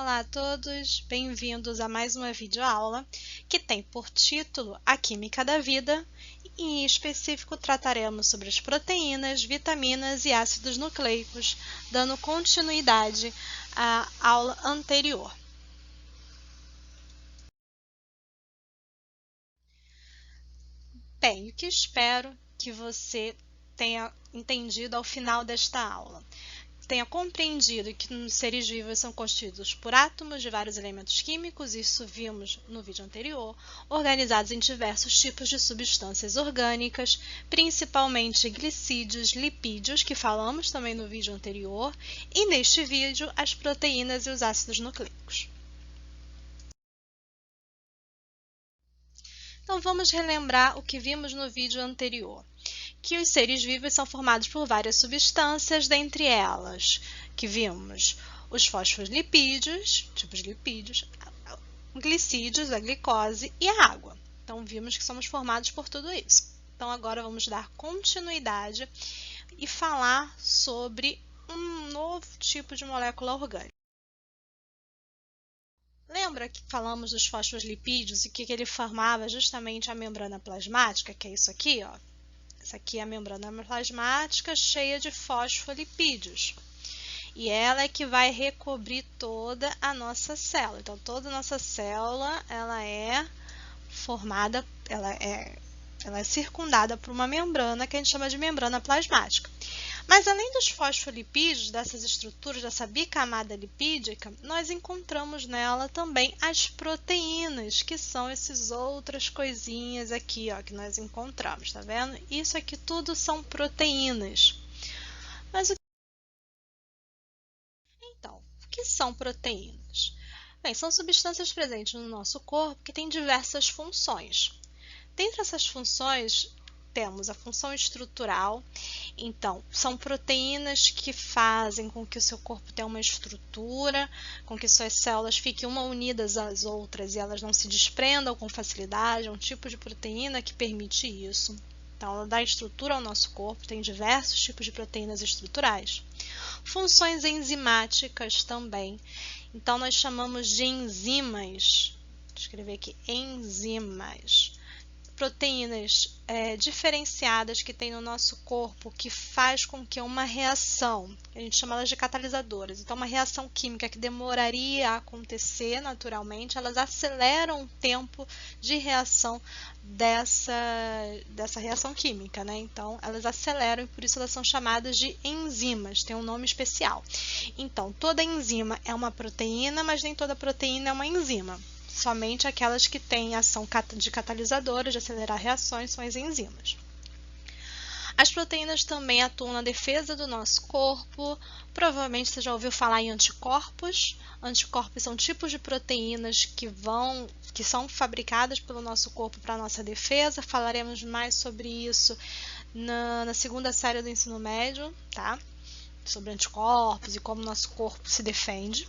Olá a todos, bem-vindos a mais uma videoaula que tem por título A Química da Vida e em específico trataremos sobre as proteínas, vitaminas e ácidos nucleicos, dando continuidade à aula anterior. Bem, o que espero que você tenha entendido ao final desta aula? Tenha compreendido que os seres vivos são constituídos por átomos de vários elementos químicos, isso vimos no vídeo anterior, organizados em diversos tipos de substâncias orgânicas, principalmente glicídios, lipídios, que falamos também no vídeo anterior, e neste vídeo as proteínas e os ácidos nucleicos. Então vamos relembrar o que vimos no vídeo anterior, que os seres vivos são formados por várias substâncias, dentre elas, que vimos os fosfolipídios, tipos de lipídios, glicídios, a glicose e a água. Então vimos que somos formados por tudo isso. Então agora vamos dar continuidade e falar sobre um novo tipo de molécula orgânica. Lembra que falamos dos fosfolipídios e que ele formava justamente a membrana plasmática, que é isso aqui, ó. Essa aqui é a membrana plasmática cheia de fosfolipídios. E ela é que vai recobrir toda a nossa célula. Então, toda a nossa célula, ela é formada, ela é circundada por uma membrana que a gente chama de membrana plasmática. Mas além dos fosfolipídios, dessas estruturas, dessa bicamada lipídica, nós encontramos nela também as proteínas, que são essas outras coisinhas aqui, ó, que nós encontramos, tá vendo? Isso aqui tudo são proteínas. Mas então, o que são proteínas? Bem, são substâncias presentes no nosso corpo que têm diversas funções. Dentre essas funções, temos a função estrutural. Então, são proteínas que fazem com que o seu corpo tenha uma estrutura, com que suas células fiquem uma unidas às outras e elas não se desprendam com facilidade. É um tipo de proteína que permite isso. Então, ela dá estrutura ao nosso corpo, tem diversos tipos de proteínas estruturais. Funções enzimáticas também. Então, nós chamamos de enzimas. Vou escrever aqui, enzimas. Proteínas diferenciadas que tem no nosso corpo que faz com que uma reação, a gente chama elas de catalisadoras, então uma reação química que demoraria a acontecer naturalmente, elas aceleram o tempo de reação dessa reação química, né? Então elas aceleram e por isso elas são chamadas de enzimas, tem um nome especial. Então toda enzima é uma proteína, mas nem toda proteína é uma enzima. Somente aquelas que têm ação de catalisadora, de acelerar reações, são as enzimas. As proteínas também atuam na defesa do nosso corpo. Provavelmente você já ouviu falar em anticorpos. Anticorpos são tipos de proteínas que são fabricadas pelo nosso corpo para a nossa defesa. Falaremos mais sobre isso na segunda série do ensino médio, tá? Sobre anticorpos e como o nosso corpo se defende.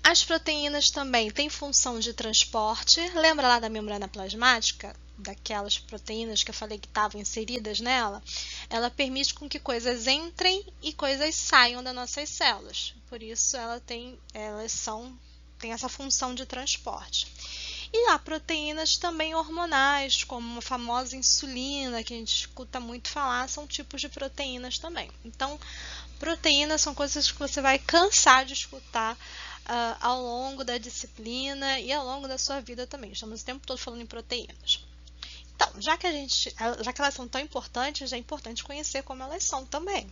As proteínas também têm função de transporte. Lembra lá da membrana plasmática? Daquelas proteínas que eu falei que estavam inseridas nela? Ela permite com que coisas entrem e coisas saiam das nossas células. Por isso, elas têm essa função de transporte. E há proteínas também hormonais, como a famosa insulina, que a gente escuta muito falar, são tipos de proteínas também. Então, proteínas são coisas que você vai cansar de escutar ao longo da disciplina e ao longo da sua vida também. Estamos o tempo todo falando em proteínas. Então, já que elas são tão importantes, é importante conhecer como elas são também.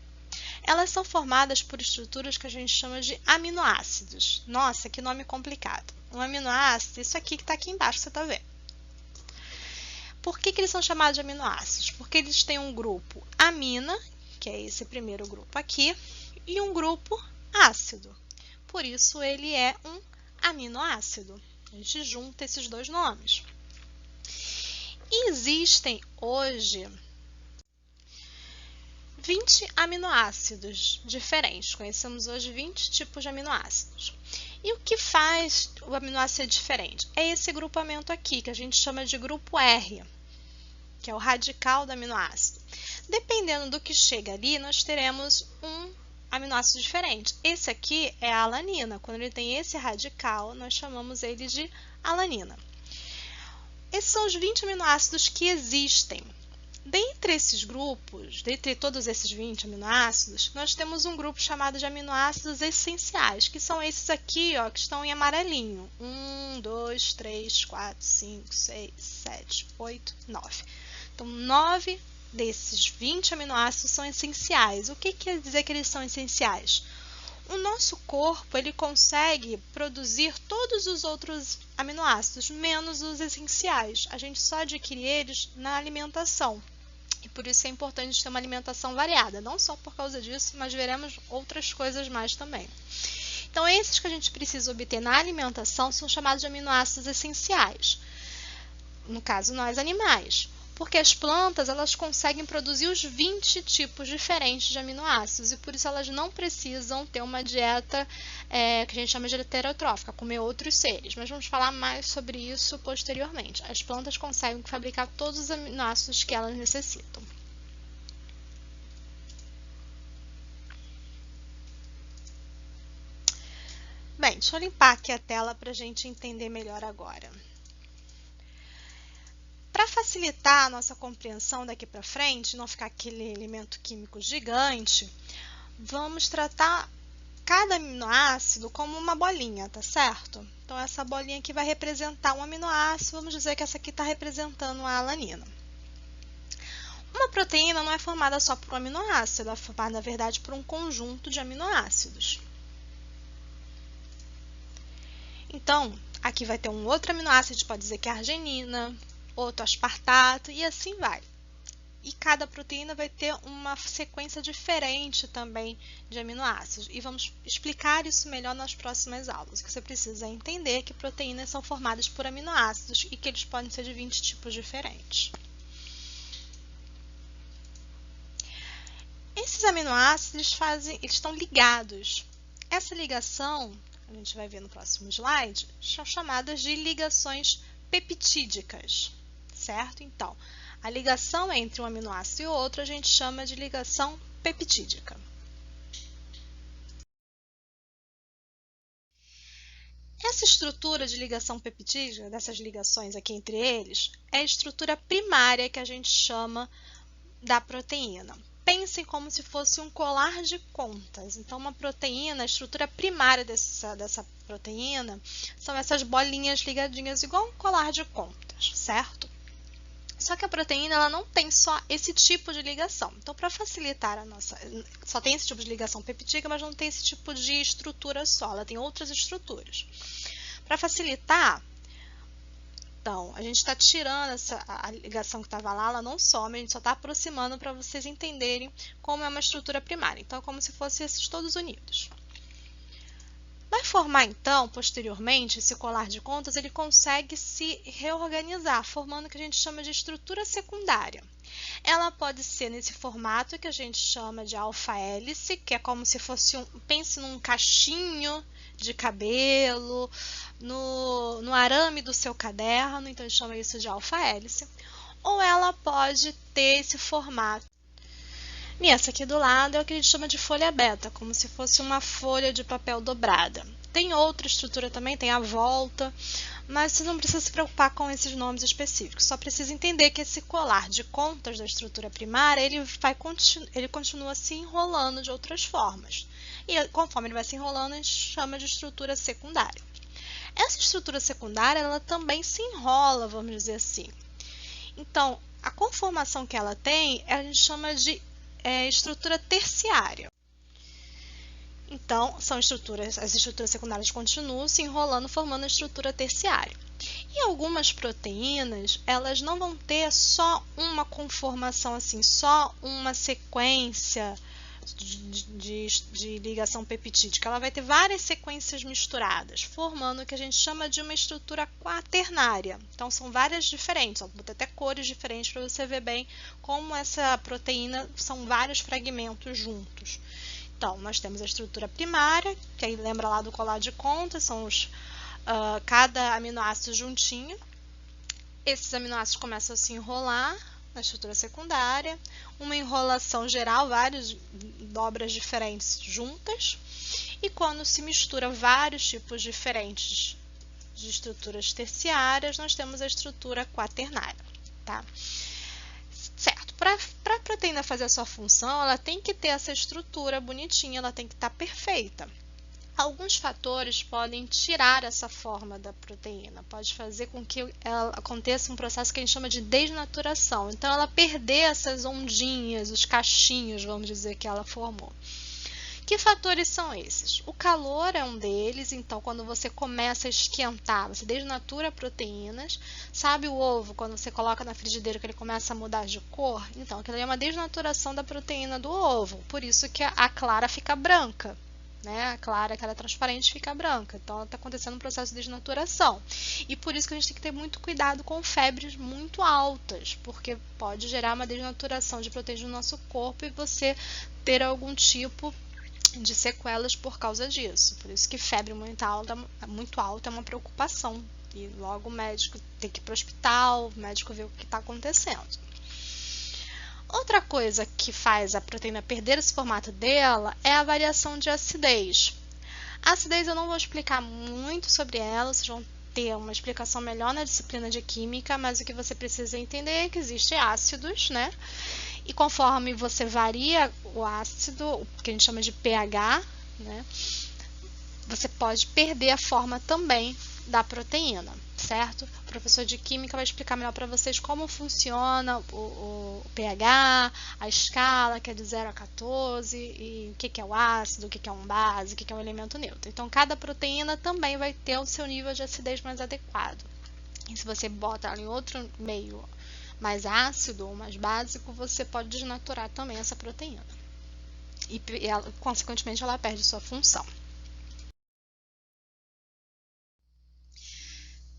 Elas são formadas por estruturas que a gente chama de aminoácidos. Nossa, que nome complicado. Um aminoácido, isso aqui que está aqui embaixo, você está vendo. Por que eles são chamados de aminoácidos? Porque eles têm um grupo amina, que é esse primeiro grupo aqui, e um grupo ácido. Por isso, ele é um aminoácido. A gente junta esses dois nomes. E existem hoje 20 aminoácidos diferentes. Conhecemos hoje 20 tipos de aminoácidos. E o que faz o aminoácido ser diferente? É esse grupamento aqui, que a gente chama de grupo R, que é o radical do aminoácido. Dependendo do que chega ali, nós teremos um aminoácido diferente. Esse aqui é a alanina. Quando ele tem esse radical, nós chamamos ele de alanina. Esses são os 20 aminoácidos que existem. Dentre esses grupos, dentre todos esses 20 aminoácidos, nós temos um grupo chamado de aminoácidos essenciais, que são esses aqui, ó, que estão em amarelinho. 1, 2, 3, 4, 5, 6, 7, 8, 9. Então, 9 desses 20 aminoácidos são essenciais. O que quer dizer que eles são essenciais? O nosso corpo ele consegue produzir todos os outros aminoácidos, menos os essenciais. A gente só adquire eles na alimentação. E por isso é importante ter uma alimentação variada, não só por causa disso, mas veremos outras coisas mais também. Então, esses que a gente precisa obter na alimentação são chamados de aminoácidos essenciais. No caso, nós animais. Porque as plantas elas conseguem produzir os 20 tipos diferentes de aminoácidos e por isso elas não precisam ter uma dieta que a gente chama de heterotrófica, comer outros seres. Mas vamos falar mais sobre isso posteriormente. As plantas conseguem fabricar todos os aminoácidos que elas necessitam. Bem, deixa eu limpar aqui a tela para a gente entender melhor agora. Para facilitar a nossa compreensão daqui para frente, não ficar aquele elemento químico gigante, vamos tratar cada aminoácido como uma bolinha, tá certo? Então, essa bolinha aqui vai representar um aminoácido, vamos dizer que essa aqui está representando a alanina. Uma proteína não é formada só por um aminoácido, ela é formada, na verdade, por um conjunto de aminoácidos. Então, aqui vai ter um outro aminoácido, a gente pode dizer que é arginina, outro aspartato e assim vai. E cada proteína vai ter uma sequência diferente também de aminoácidos. E vamos explicar isso melhor nas próximas aulas. O que você precisa entender é que proteínas são formadas por aminoácidos e que eles podem ser de 20 tipos diferentes. Esses aminoácidos eles estão ligados. Essa ligação, a gente vai ver no próximo slide, são chamadas de ligações peptídicas. Certo? Então, a ligação entre um aminoácido e outro a gente chama de ligação peptídica. Essa estrutura de ligação peptídica, dessas ligações aqui entre eles, é a estrutura primária que a gente chama da proteína. Pensem como se fosse um colar de contas. Então, uma proteína, a estrutura primária dessa proteína são essas bolinhas ligadinhas, igual um colar de contas, certo? Só que a proteína ela não tem só esse tipo de ligação. Então, para facilitar a nossa... Só tem esse tipo de ligação peptídica, mas não tem esse tipo de estrutura só. Ela tem outras estruturas. Para facilitar, então, a gente está tirando a ligação que estava lá, ela não some, a gente só está aproximando para vocês entenderem como é uma estrutura primária. Então, é como se fossem esses todos unidos. Vai formar, então, posteriormente, esse colar de contas, ele consegue se reorganizar, formando o que a gente chama de estrutura secundária. Ela pode ser nesse formato que a gente chama de alfa-hélice, que é como se fosse pense num cachinho de cabelo, no arame do seu caderno, então a gente chama isso de alfa-hélice. Ou ela pode ter esse formato. Nessa aqui do lado é o que a gente chama de folha beta, como se fosse uma folha de papel dobrada. Tem outra estrutura também, tem a volta, mas você não precisa se preocupar com esses nomes específicos. Só precisa entender que esse colar de contas da estrutura primária, ele continua se enrolando de outras formas. E conforme ele vai se enrolando, a gente chama de estrutura secundária. Essa estrutura secundária, ela também se enrola, vamos dizer assim. Então, a conformação que ela tem, a gente chama de estrutura terciária. Então, as estruturas secundárias continuam se enrolando, formando a estrutura terciária. E algumas proteínas, elas não vão ter só uma conformação assim, só uma sequência de ligação peptídica. Ela vai ter várias sequências misturadas, formando o que a gente chama de uma estrutura quaternária. Então, são várias diferentes, vou botar até cores diferentes para você ver bem como essa proteína são vários fragmentos juntos. Então, nós temos a estrutura primária, que aí lembra lá do colar de contas, são cada aminoácido juntinho. Esses aminoácidos começam a se enrolar, na estrutura secundária, uma enrolação geral, várias dobras diferentes juntas, e quando se mistura vários tipos diferentes de estruturas terciárias, nós temos a estrutura quaternária, tá? Certo, para a proteína fazer a sua função, ela tem que ter essa estrutura bonitinha, ela tem que estar perfeita. Alguns fatores podem tirar essa forma da proteína, pode fazer com que aconteça um processo que a gente chama de desnaturação. Então, ela perder essas ondinhas, os cachinhos, vamos dizer, que ela formou. Que fatores são esses? O calor é um deles, então quando você começa a esquentar, você desnatura proteínas. Sabe o ovo, quando você coloca na frigideira que ele começa a mudar de cor? Então, aquilo é uma desnaturação da proteína do ovo, por isso que a clara fica branca. Né? A clara, aquela transparente, fica branca. Então, está acontecendo um processo de desnaturação. E por isso que a gente tem que ter muito cuidado com febres muito altas, porque pode gerar uma desnaturação de proteína no nosso corpo e você ter algum tipo de sequelas por causa disso. Por isso que febre muito alta é uma preocupação. E logo o médico tem que ir para o hospital, o médico vê o que está acontecendo. Outra coisa que faz a proteína perder esse formato dela é a variação de acidez. A acidez eu não vou explicar muito sobre ela, vocês vão ter uma explicação melhor na disciplina de química, mas o que você precisa entender é que existem ácidos, né? E conforme você varia o ácido, o que a gente chama de pH, né? Você pode perder a forma também da proteína, certo? O professor de química vai explicar melhor para vocês como funciona o pH, a escala, que é de 0 a 14, e o que é o ácido, o que é um base, o que é um elemento neutro. Então, cada proteína também vai ter o seu nível de acidez mais adequado. E se você bota ela em outro meio mais ácido ou mais básico, você pode desnaturar também essa proteína. E ela, consequentemente, ela perde sua função.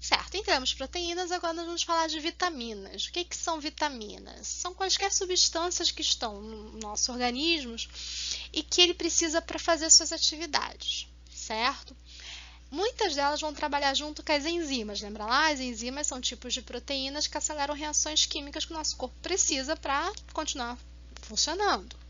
Certo, entramos proteínas, agora nós vamos falar de vitaminas. O que são vitaminas? São quaisquer substâncias que estão no nosso organismo e que ele precisa para fazer suas atividades, certo? Muitas delas vão trabalhar junto com as enzimas. Lembra lá? As enzimas são tipos de proteínas que aceleram reações químicas que o nosso corpo precisa para continuar funcionando.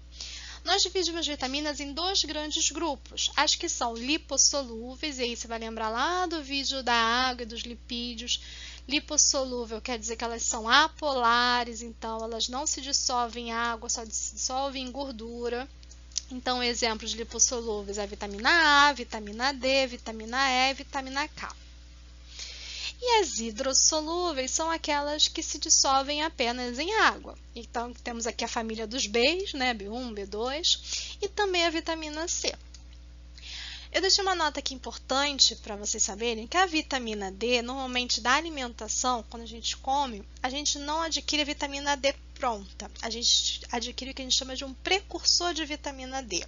Nós dividimos vitaminas em dois grandes grupos, as que são lipossolúveis, e aí você vai lembrar lá do vídeo da água e dos lipídios. Lipossolúvel quer dizer que elas são apolares, então elas não se dissolvem em água, só se dissolvem em gordura. Então, exemplos de lipossolúveis é a vitamina A, vitamina D, vitamina E e vitamina K. E as hidrossolúveis são aquelas que se dissolvem apenas em água. Então, temos aqui a família dos Bs, né? B1, B2 e também a vitamina C. Eu deixei uma nota aqui importante para vocês saberem que a vitamina D, normalmente da alimentação, quando a gente come, a gente não adquire a vitamina D pronta. A gente adquire o que a gente chama de um precursor de vitamina D.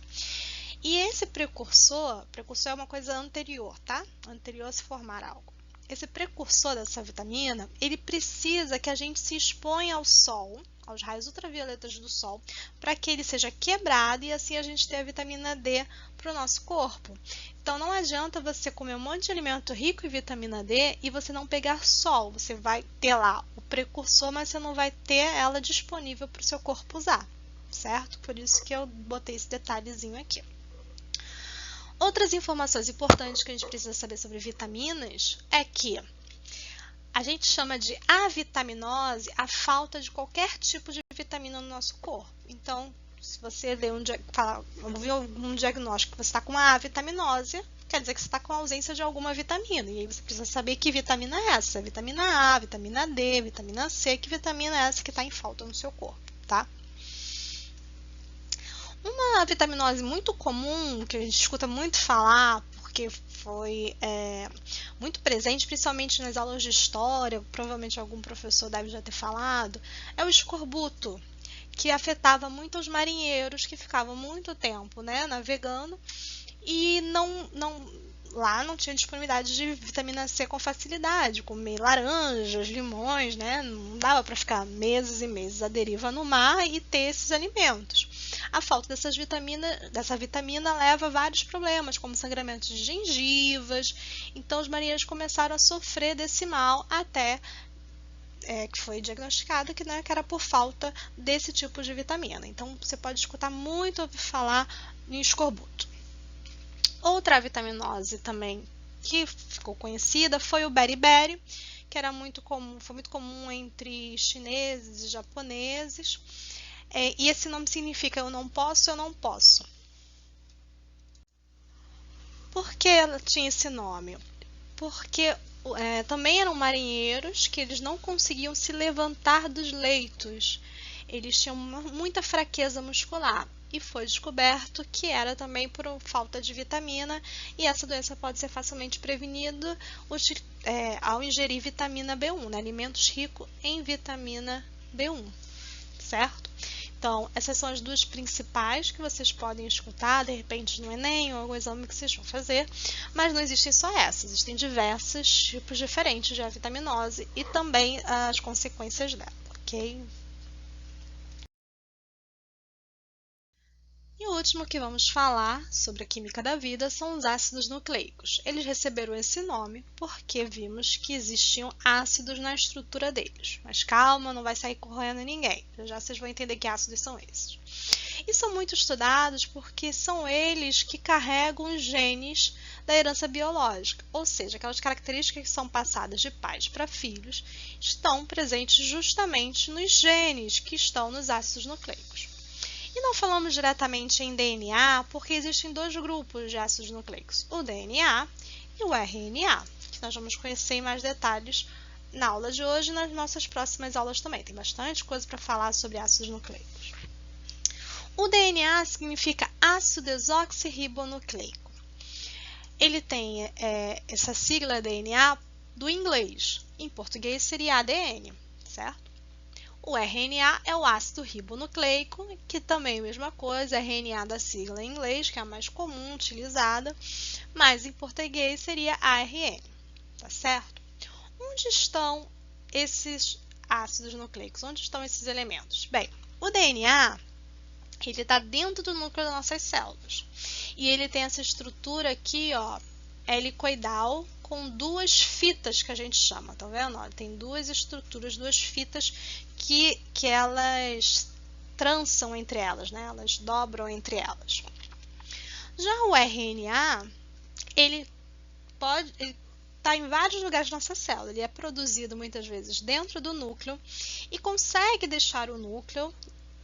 E esse precursor é uma coisa anterior, tá? Anterior a se formar algo. Esse precursor dessa vitamina, ele precisa que a gente se exponha ao sol, aos raios ultravioletas do sol, para que ele seja quebrado e assim a gente tenha a vitamina D para o nosso corpo. Então, não adianta você comer um monte de alimento rico em vitamina D e você não pegar sol. Você vai ter lá o precursor, mas você não vai ter ela disponível para o seu corpo usar, certo? Por isso que eu botei esse detalhezinho aqui. Outras informações importantes que a gente precisa saber sobre vitaminas é que a gente chama de avitaminose a falta de qualquer tipo de vitamina no nosso corpo. Então, se você vê um diagnóstico que você está com uma avitaminose, quer dizer que você está com a ausência de alguma vitamina. E aí você precisa saber que vitamina é essa. Vitamina A, vitamina D, vitamina C, que vitamina é essa que está em falta no seu corpo, tá? Uma vitaminose muito comum, que a gente escuta muito falar, porque foi muito presente, principalmente nas aulas de história, provavelmente algum professor deve já ter falado, é o escorbuto, que afetava muito os marinheiros que ficavam muito tempo, né, navegando e lá não tinha disponibilidade de vitamina C com facilidade, comer laranjas, limões, né? Não dava para ficar meses e meses à deriva no mar e ter esses alimentos. A falta dessa vitamina leva a vários problemas, como sangramento de gengivas. Então, os marinheiros começaram a sofrer desse mal até que foi diagnosticada que era por falta desse tipo de vitamina. Então, você pode escutar muito ouvir falar em escorbuto. Outra vitaminose também que ficou conhecida foi o beriberi, que era foi muito comum entre chineses e japoneses. E esse nome significa eu não posso, eu não posso. Por que ela tinha esse nome? Porque também eram marinheiros que eles não conseguiam se levantar dos leitos. Eles tinham muita fraqueza muscular. E foi descoberto que era também por falta de vitamina, e essa doença pode ser facilmente prevenida ao ingerir vitamina B1, né? Alimentos ricos em vitamina B1, certo? Então, essas são as duas principais que vocês podem escutar, de repente, no Enem ou algum exame que vocês vão fazer, mas não existem só essas, existem diversos tipos diferentes de avitaminose e também as consequências dela, ok? E o último que vamos falar sobre a química da vida são os ácidos nucleicos. Eles receberam esse nome porque vimos que existiam ácidos na estrutura deles. Mas calma, não vai sair correndo ninguém. Já vocês vão entender que ácidos são esses. E são muito estudados porque são eles que carregam os genes da herança biológica. Ou seja, aquelas características que são passadas de pais para filhos estão presentes justamente nos genes que estão nos ácidos nucleicos. E não falamos diretamente em DNA porque existem dois grupos de ácidos nucleicos, o DNA e o RNA, que nós vamos conhecer em mais detalhes na aula de hoje e nas nossas próximas aulas também. Tem bastante coisa para falar sobre ácidos nucleicos. O DNA significa ácido desoxirribonucleico. Ele tem essa sigla DNA do inglês. Em português seria ADN, certo? O RNA é o ácido ribonucleico, que também é a mesma coisa, RNA da sigla em inglês, que é a mais comum utilizada, mas em português seria ARN, tá certo? Onde estão esses ácidos nucleicos? Onde estão esses elementos? Bem, o DNA, ele está dentro do núcleo das nossas células, e ele tem essa estrutura aqui, ó, helicoidal, com duas fitas que a gente chama, tá vendo? Ó, tem duas estruturas, duas fitas que elas trançam entre elas, né? Elas dobram entre elas. Já o RNA, ele está em vários lugares da nossa célula. Ele é produzido muitas vezes dentro do núcleo e consegue deixar o núcleo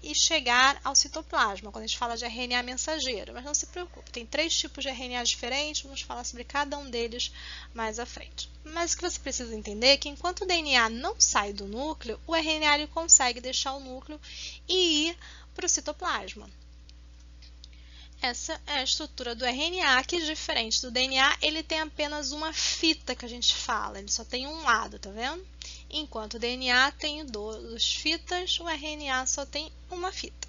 e chegar ao citoplasma, quando a gente fala de RNA mensageiro. Mas não se preocupe, tem 3 tipos de RNA diferentes, vamos falar sobre cada um deles mais à frente. Mas o que você precisa entender é que enquanto o DNA não sai do núcleo, o RNA ele consegue deixar o núcleo e ir para o citoplasma. Essa é a estrutura do RNA, que diferente do DNA, ele tem apenas uma fita que a gente fala, ele só tem um lado, tá vendo? Enquanto o DNA tem 2 fitas, o RNA só tem uma fita.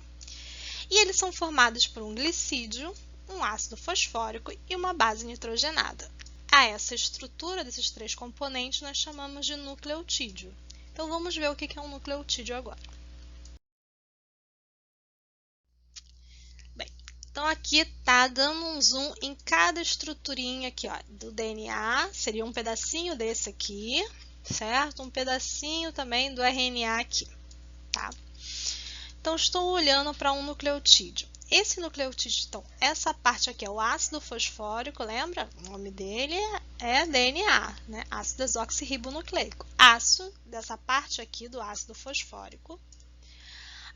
E eles são formados por um glicídio, um ácido fosfórico e uma base nitrogenada. A essa estrutura desses 3 componentes nós chamamos de nucleotídeo. Então vamos ver o que é um nucleotídeo agora. Bem, então aqui está dando um zoom em cada estruturinha aqui, ó, do DNA, seria um pedacinho desse aqui, certo? Um pedacinho também do RNA aqui, tá? Então, estou olhando para um nucleotídeo. Esse nucleotídeo, então, essa parte aqui é o ácido fosfórico, lembra? O nome dele é DNA, né? Ácido desoxirribonucleico. Ácido, dessa parte aqui do ácido fosfórico.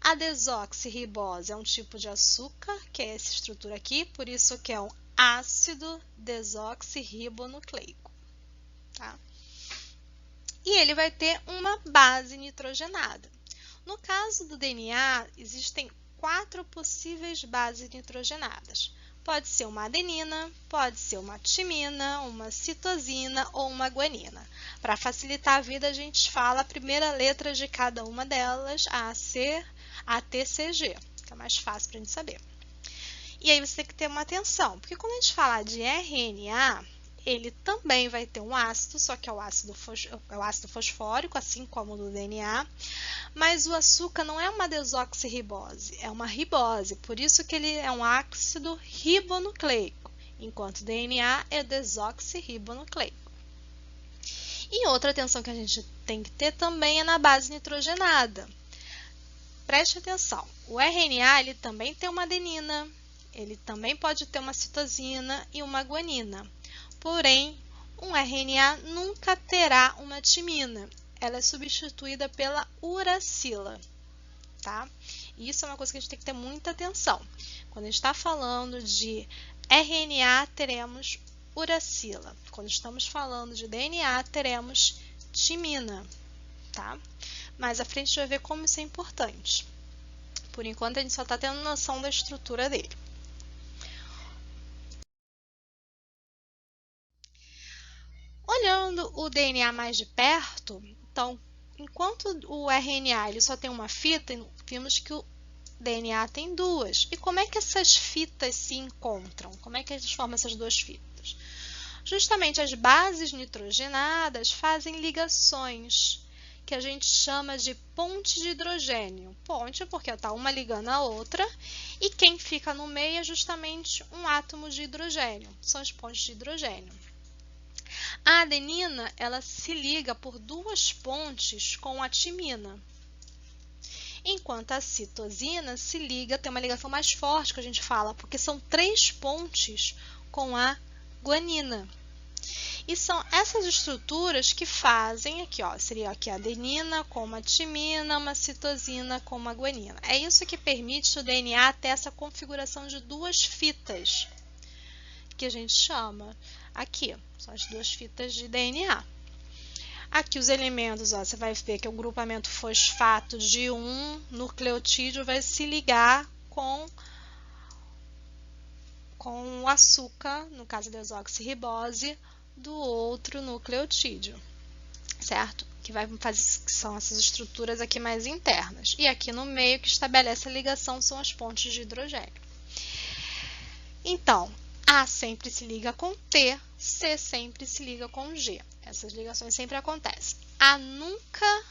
A desoxirribose é um tipo de açúcar, que é essa estrutura aqui, por isso que é um ácido desoxirribonucleico, tá? E ele vai ter uma base nitrogenada. No caso do DNA, existem 4 possíveis bases nitrogenadas. Pode ser uma adenina, pode ser uma timina, uma citosina ou uma guanina. Para facilitar a vida, a gente fala a primeira letra de cada uma delas, A, C, A, T, C, G, que é mais fácil para a gente saber. E aí você tem que ter uma atenção, porque quando a gente fala de RNA, ele também vai ter um ácido, só que é o ácido fosfórico, assim como o do DNA, mas o açúcar não é uma desoxirribose, é uma ribose, por isso que ele é um ácido ribonucleico, enquanto o DNA é desoxirribonucleico. E outra atenção que a gente tem que ter também é na base nitrogenada. Preste atenção, o RNA ele também tem uma adenina, ele também pode ter uma citosina e uma guanina. Porém, um RNA nunca terá uma timina. Ela é substituída pela uracila, tá? E isso é uma coisa que a gente tem que ter muita atenção. Quando a gente está falando de RNA, teremos uracila. Quando estamos falando de DNA, teremos timina, tá? Mais à frente a gente vai ver como isso é importante. Por enquanto, a gente só está tendo noção da estrutura dele. Olhando o DNA mais de perto, então, enquanto o RNA ele só tem uma fita, vimos que o DNA tem duas. E como é que essas fitas se encontram? Como é que a gente forma essas duas fitas? Justamente as bases nitrogenadas fazem ligações, que a gente chama de ponte de hidrogênio. Ponte porque está uma ligando a outra, e quem fica no meio é justamente um átomo de hidrogênio, são as pontes de hidrogênio. A adenina, ela se liga por duas pontes com a timina, enquanto a citosina se liga, tem uma ligação mais forte que a gente fala, porque são 3 pontes com a guanina. E são essas estruturas que fazem, aqui ó, seria aqui a adenina com uma timina, uma citosina com uma guanina. É isso que permite o DNA ter essa configuração de duas fitas, que a gente chama aqui, são as duas fitas de DNA. Aqui os elementos, ó, você vai ver que o grupamento fosfato de um nucleotídeo vai se ligar com o açúcar, no caso da desoxirribose, do outro nucleotídeo, certo? Que são essas estruturas aqui mais internas. E aqui no meio que estabelece a ligação são as pontes de hidrogênio. Então, A sempre se liga com T, C sempre se liga com G. Essas ligações sempre acontecem. A nunca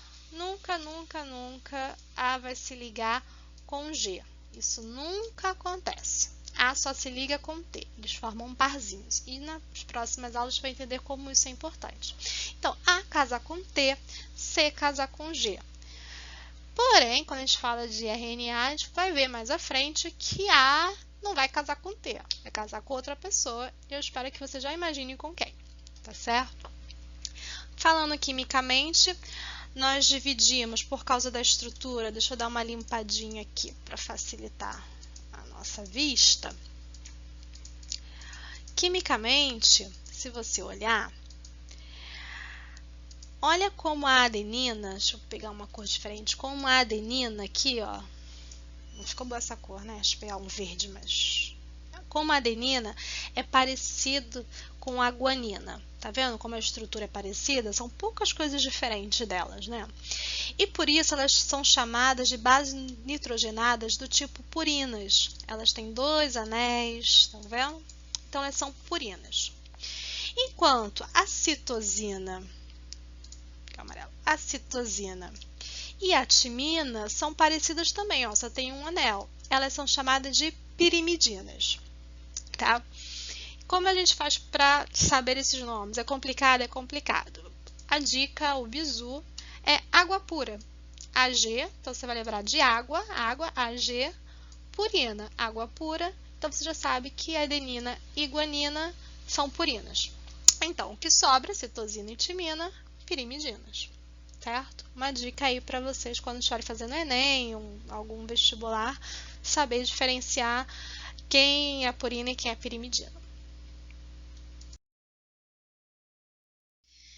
A vai se ligar com G. Isso nunca acontece. A só se liga com T. Eles formam parzinhos. E nas próximas aulas a gente vai entender como isso é importante. Então, A casar com T, C casar com G. Porém, quando a gente fala de RNA, a gente vai ver mais à frente que A não vai casar com T, vai casar com outra pessoa. E eu espero que você já imagine com quem, tá certo? Falando quimicamente, nós dividimos por causa da estrutura. Deixa eu dar uma limpadinha aqui para facilitar a nossa vista. Quimicamente, se você olhar, olha como a adenina, deixa eu pegar uma cor diferente, como a adenina aqui, ó, não ficou boa essa cor, né? Deixa eu pegar um verde, mas como a adenina é parecido com a guanina. Tá vendo como a estrutura é parecida? São poucas coisas diferentes delas, né? E por isso elas são chamadas de bases nitrogenadas do tipo purinas. Elas têm 2 anéis, estão vendo? Então elas são purinas. Enquanto a citosina, que é amarelo, a citosina e a timina são parecidas também, ó, só tem um anel. Elas são chamadas de pirimidinas, tá? Como a gente faz para saber esses nomes? É complicado? É complicado. A dica, o bizu, é água pura. AG, então você vai lembrar de água, AG, purina, água pura. Então você já sabe que adenina e guanina são purinas. Então, o que sobra, citosina e timina, pirimidinas. Certo? Uma dica aí para vocês quando estiverem fazendo Enem, algum vestibular, saber diferenciar quem é purina e quem é pirimidina.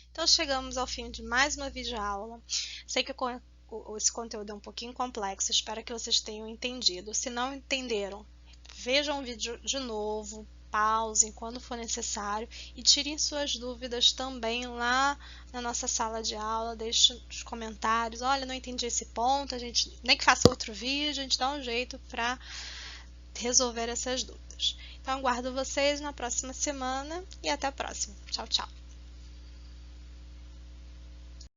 Então, chegamos ao fim de mais uma videoaula. Sei que esse conteúdo é um pouquinho complexo, espero que vocês tenham entendido. Se não entenderam, vejam o vídeo de novo, pausem quando for necessário e tirem suas dúvidas também lá na nossa sala de aula, deixem nos comentários, olha, não entendi esse ponto, a gente nem que faça outro vídeo, a gente dá um jeito para resolver essas dúvidas. Então, aguardo vocês na próxima semana e até a próxima. Tchau, tchau!